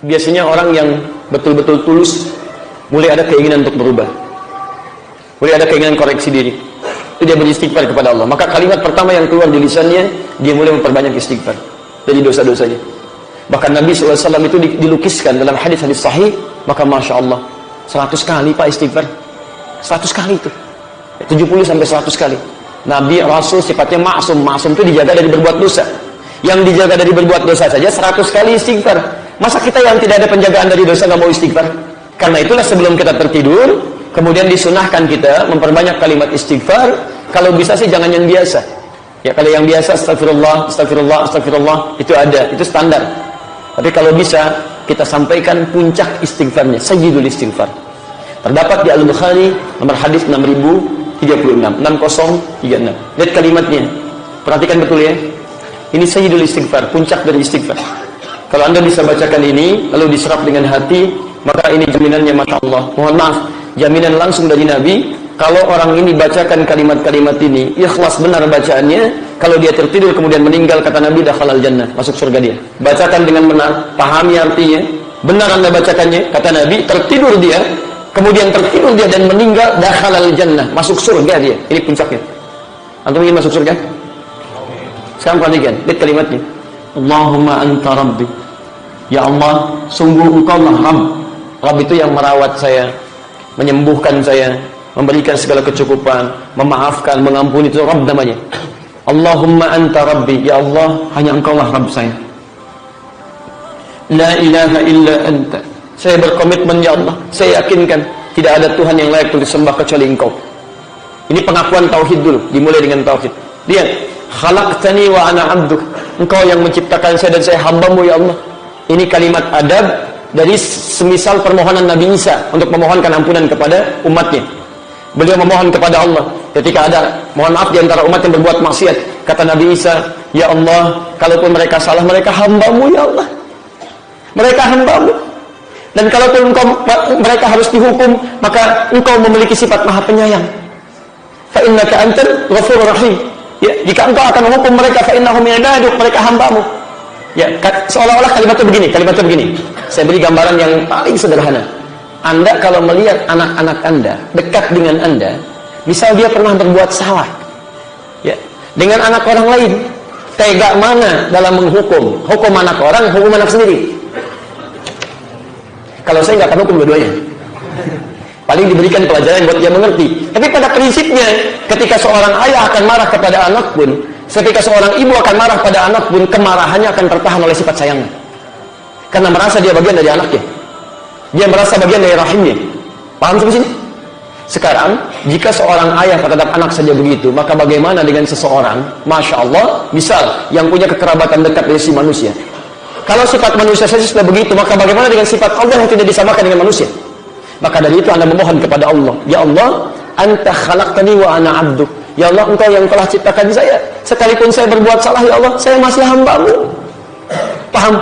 biasanya orang yang betul-betul tulus mulai ada keinginan untuk berubah, mulai ada keinginan koreksi diri, itu dia beristighfar kepada Allah. Maka kalimat pertama yang keluar di lisannya, dia mulai memperbanyak istighfar dari dosa-dosanya. Bahkan Nabi SAW itu dilukiskan dalam hadis-hadis sahih, maka Masya Allah 100 kali Pak istighfar, 100 kali itu 70 sampai 100 kali. Nabi Rasul sifatnya ma'sum. Ma'sum itu dijaga dari berbuat dosa. Yang dijaga dari berbuat dosa saja 100 kali istighfar. Masa kita yang tidak ada penjagaan dari dosa nggak mau istighfar? Karena itulah sebelum kita tertidur, kemudian disunahkan kita memperbanyak kalimat istighfar. Kalau bisa sih jangan yang biasa. Ya, kalau yang biasa astagfirullah, astagfirullah, astagfirullah itu ada, itu standar. Tapi kalau bisa kita sampaikan puncak istighfarnya, sayyidul istighfar. Terdapat di Al-Bukhari nomor hadis 6036, 6036. Lihat kalimatnya. Perhatikan betul ya. Ini sayyidul istighfar, puncak dari istighfar. Kalau Anda bisa bacakan ini lalu diserap dengan hati, maka ini jaminannya Masya Allah. Mohon maaf, jaminan langsung dari Nabi. Kalau orang ini bacakan kalimat-kalimat ini, ikhlas benar bacaannya, kalau dia tertidur kemudian meninggal, kata Nabi, dakhalal jannah, masuk surga dia. Bacakan dengan benar, pahami artinya, benar Anda bacakannya, kata Nabi, tertidur dia, kemudian tertidur dia dan meninggal, dakhalal jannah, masuk surga dia. Ini puncaknya. Antum ingin masuk surga? Sekarang perhatikan, lihat kalimatnya. Allahumma anta rabbi. Ya Allah, sungguh engkau lah Rabb. Rabb itu yang merawat saya, menyembuhkan saya, memberikan segala kecukupan, memaafkan, mengampuni, itu Rabb namanya. Allahumma anta rabbi. Ya Allah, hanya engkau lah Rabb saya. La ilaha illa anta. Saya berkomitmen ya Allah, saya yakinkan tidak ada Tuhan yang layak untuk disembah kecuali engkau. Ini pengakuan tauhid dulu, dimulai dengan tauhid. Lihat, khalaqtani wa ana 'abduk. Engkau yang menciptakan saya dan saya hamba-Mu ya Allah. Ini kalimat adab dari semisal permohonan Nabi Isa untuk memohonkan ampunan kepada umatnya. Beliau memohon kepada Allah ketika ada, mohon maaf, di antara umat yang berbuat maksiat. Kata Nabi Isa, ya Allah, kalaupun mereka salah, mereka hamba-Mu ya Allah. Mereka hamba-Mu. Dan kalaupun mereka harus dihukum, maka engkau memiliki sifat maha penyayang. Fa innaka antal ghafurur rahim. Ya, jika engkau akan menghukum mereka, fa innahum ibaduk, mereka hamba-Mu. Ya, seolah-olah kalimatnya begini. Saya beri gambaran yang paling sederhana. Anda kalau melihat anak-anak Anda dekat dengan Anda, misal dia pernah berbuat salah, ya, dengan anak orang lain, tega mana dalam menghukum? Hukum anak orang, hukum anak sendiri. Kalau saya nggak akan hukum dua-duanya. Paling diberikan pelajaran buat dia mengerti. Tapi pada prinsipnya, ketika seorang ayah akan marah kepada anak pun, ketika seorang ibu akan marah pada anak pun, kemarahannya akan tertahan oleh sifat sayangnya. Karena merasa dia bagian dari anaknya. Dia merasa bagian dari rahimnya. Paham sampai sini? Sekarang, jika seorang ayah terhadap anak saja begitu, maka bagaimana dengan seseorang, Masya Allah, misal, yang punya kekerabatan dekat dari si manusia. Kalau sifat manusia saja sudah begitu, maka bagaimana dengan sifat Allah yang tidak disamakan dengan manusia? Maka dari itu Anda memohon kepada Allah, ya Allah, anta khalaqtani wa ana 'abduk. Ya Allah, engkau yang telah ciptakan saya. Sekalipun saya berbuat salah, ya Allah, saya masih hamba-Mu. Paham?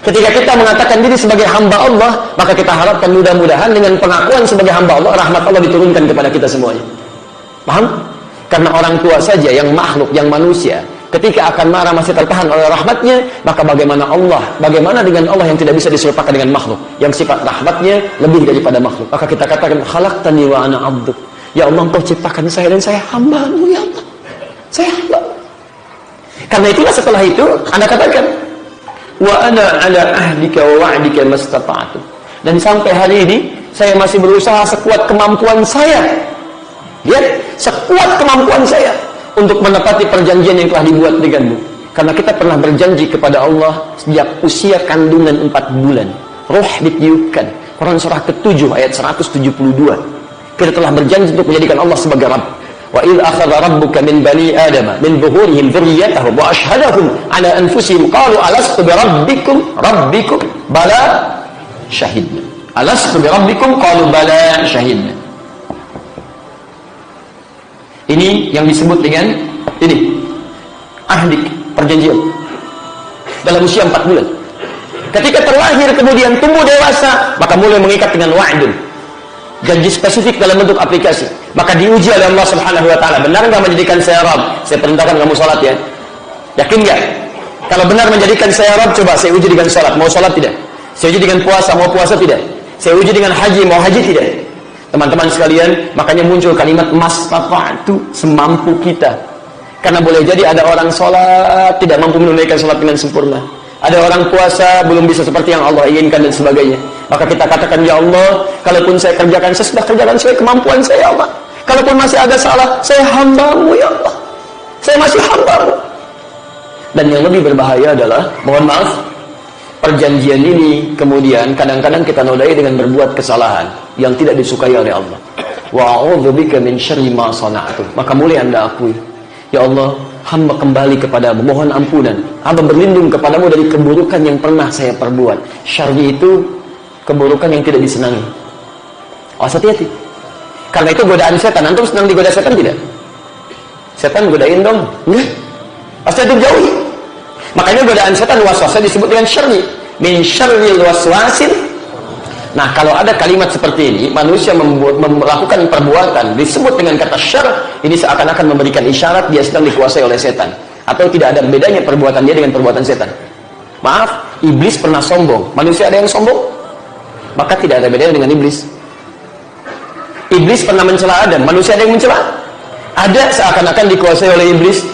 Ketika kita mengatakan diri sebagai hamba Allah, maka kita harapkan mudah-mudahan dengan pengakuan sebagai hamba Allah, rahmat Allah diturunkan kepada kita semuanya. Paham? Karena orang tua saja yang makhluk, yang manusia, ketika akan marah masih tertahan oleh rahmatnya, maka bagaimana Allah? Bagaimana dengan Allah yang tidak bisa diserupakan dengan makhluk, yang sifat rahmatnya lebih daripada makhluk? Maka kita katakan, khalaqtani wa ana 'abduk. Ya Allah, engkau ciptakan saya dan saya hamba-Mu ya Allah. Saya hamba. Karena itulah setelah itu Anda katakan, wa ana ala ahdika wa wa'dika mastata'tu. Dan sampai hari ini saya masih berusaha sekuat kemampuan saya. Ya, sekuat kemampuan saya untuk menepati perjanjian yang telah dibuat denganmu. Karena kita pernah berjanji kepada Allah sejak usia kandungan 4 bulan. Ruh ditiupkan. Quran surah ke-7 ayat 172. Kita telah berjanji untuk menjadikan Allah sebagai Rabb. Wa idh akhadha rabbuka min bani adama min zuhurihim dzurriyyatahum wa ashhadahum ala anfusihim qalu alastu bi rabbikum bala syahidna. Alastu bi rabbikum qalu bala syahidna. Ini yang disebut dengan ini ahdik, perjanjian dalam usia 4 bulan. Ketika terlahir kemudian tumbuh dewasa, maka mulai mengikat dengan wa'dun, janji spesifik dalam bentuk aplikasi. Maka diuji oleh Allah Subhanahu wa taala, benar enggak menjadikan saya Rabb? Saya perintahkan kamu salat ya. Yakin enggak? Kalau benar menjadikan saya Rabb, coba saya uji dengan salat. Mau salat tidak? Saya uji dengan puasa, mau puasa tidak? Saya uji dengan haji, mau haji tidak? Teman-teman sekalian, makanya muncul kalimat mastata'tu, semampu kita. Karena boleh jadi ada orang sholat tidak mampu menunaikan sholat dengan sempurna. Ada orang puasa belum bisa seperti yang Allah inginkan dan sebagainya. Maka kita katakan, ya Allah, kalaupun saya kerjakan, saya sudah kerjakan sesuai kemampuan saya, ya Allah. Kalaupun masih ada salah, saya hamba-Mu, ya Allah. Saya masih hamba-Mu. Dan yang lebih berbahaya adalah, mohon maaf, perjanjian ini kemudian kadang-kadang kita nodai dengan berbuat kesalahan yang tidak disukai oleh Allah. Wa a'udzubika min syarri ma sana'tu. Maka mulai Anda akui, ya Allah, hamba kembali kepadamu, mohon ampunan. Hamba berlindung kepadamu dari keburukan yang pernah saya perbuat. Syarri itu keburukan yang tidak disenangi. Oh, hati-hati. Karena itu godaan setan. Antum senang digoda setan tidak? Setan godain dong? Enggak. Pasti antum jauhi. Makanya godaan setan waswasnya disebut dengan syarri. Min syarril waswasil. Nah, kalau ada kalimat seperti ini, manusia melakukan perbuatan disebut dengan kata syarr, ini seakan-akan memberikan isyarat dia sedang dikuasai oleh setan. Atau tidak ada bedanya perbuatan dia dengan perbuatan setan. Maaf, iblis pernah sombong. Manusia ada yang sombong? Maka tidak ada bedanya dengan iblis. Iblis pernah mencela Adam. Manusia ada yang mencela? Ada, seakan-akan dikuasai oleh iblis.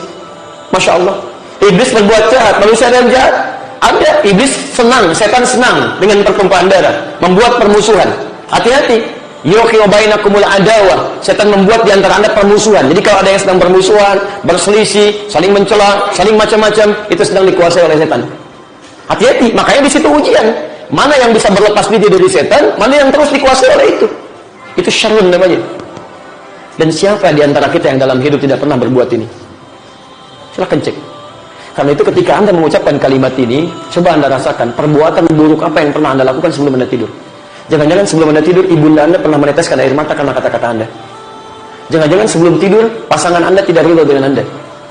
Masya Allah. Iblis berbuat jahat, manusia ada yang jahat? Ada. Iblis senang, setan senang dengan pertumpahan darah, membuat permusuhan. Hati-hati. Yuqi'u bainakumul adawah. Setan membuat di antara Anda permusuhan. Jadi kalau ada yang sedang bermusuhan, berselisih, saling mencela, saling macam-macam, itu sedang dikuasai oleh setan. Hati-hati. Makanya di situ ujian. Mana yang bisa berlepas diri dari setan, mana yang terus dikuasai oleh itu. Itu syarrun namanya. Dan siapa di antara kita yang dalam hidup tidak pernah berbuat ini? Silahkan cek. Karena itu ketika Anda mengucapkan kalimat ini, coba Anda rasakan perbuatan buruk apa yang pernah Anda lakukan sebelum Anda tidur. Jangan-jangan sebelum Anda tidur, ibunda Anda pernah meneteskan air mata karena kata-kata Anda. Jangan-jangan sebelum tidur, pasangan Anda tidak ridho dengan Anda.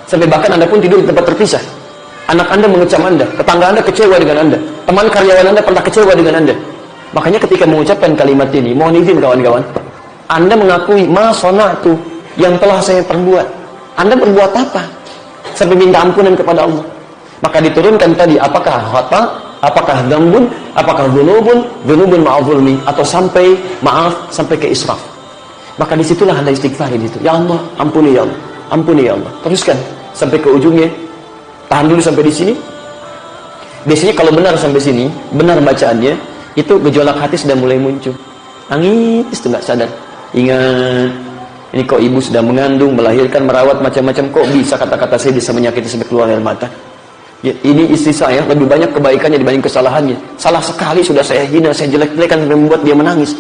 Sampai bahkan Anda pun tidur di tempat terpisah. Anak Anda mengecam Anda, tetangga Anda kecewa dengan Anda, teman karyawan Anda pernah kecewa dengan Anda. Makanya ketika mengucapkan kalimat ini, mohon izin kawan-kawan, Anda mengakui ma sana'tu, yang telah saya perbuat. Anda berbuat apa? Sampai minta ampunan kepada Allah. Maka diturunkan tadi, apakah khata, apakah dzambun, apakah dzunubun ma'adzulmi, atau sampai maaf, sampai ke israf. Maka disitulah Anda istighfar itu. Ya Allah, ampuni ya Allah, ampuni ya Allah. Teruskan sampai ke ujungnya. Tahan dulu sampai di sini. Biasanya kalau benar sampai sini, benar bacaannya, itu gejolak hati sudah mulai muncul. Nangis itu nggak sadar. Ingat, ini kok ibu sudah mengandung, melahirkan, merawat, macam-macam, kok bisa kata-kata saya bisa menyakiti sampai keluar air mata. Ya, ini istri saya lebih banyak kebaikannya dibanding kesalahannya. Salah sekali sudah saya hina, saya jelek-jelekan sampai membuat dia menangis.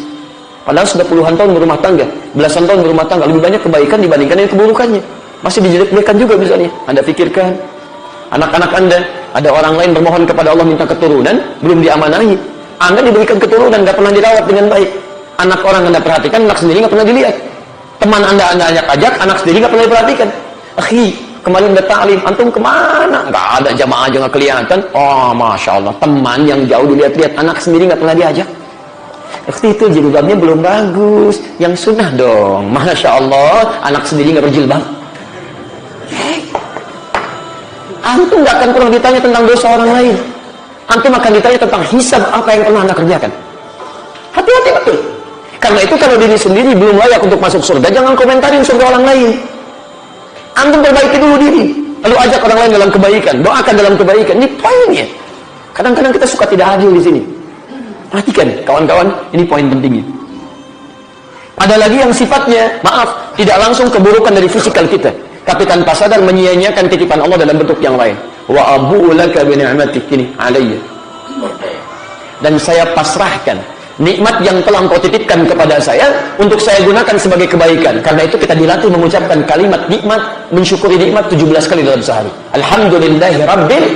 Padahal sudah puluhan tahun berumah tangga, belasan tahun berumah tangga, lebih banyak kebaikan dibandingkan dengan keburukannya. Masih dijelek-jelekan juga misalnya. Anda pikirkan, anak-anak Anda, ada orang lain bermohon kepada Allah minta keturunan, belum diamanahi. Anda diberikan keturunan, gak pernah dirawat dengan baik. Anak orang Anda perhatikan, anak sendiri gak pernah dilihat. Teman Anda ajak-ajak, anak sendiri gak pernah diperhatikan. Akhi, kemarin udah ta'lim, antum kemana? Gak ada, jamaah aja gak kelihatan. Oh, Masya Allah, teman yang jauh dilihat-lihat, anak sendiri gak pernah diajak. Akhi, itu jilbabnya belum bagus. Yang sunnah dong. Masya Allah, anak sendiri gak berjilbab. Antum gak akan pernah ditanya tentang dosa orang lain. Antum akan ditanya tentang hisab apa yang pernah Anda kerjakan. Hati-hati betul. Karena itu kalau diri sendiri belum layak untuk masuk surga, jangan komentarin surga orang lain. Antum perbaiki dulu diri, lalu ajak orang lain dalam kebaikan, doakan dalam kebaikan. Ini poinnya. Kadang-kadang kita suka tidak adil di sini. Perhatikan kawan-kawan, ini poin pentingnya. Ada lagi yang sifatnya, maaf, tidak langsung keburukan dari fisikal kita, tapi tanpa sadar menyia-nyiakan titipan Allah dalam bentuk yang lain. Wa abu'u laka bi ni'matik alayya. Dan saya pasrahkan nikmat yang telah Engkau titipkan kepada saya untuk saya gunakan sebagai kebaikan. Karena itu kita dilatih mengucapkan kalimat nikmat, mensyukuri nikmat 17 kali dalam sehari. Alhamdulillahi rabbil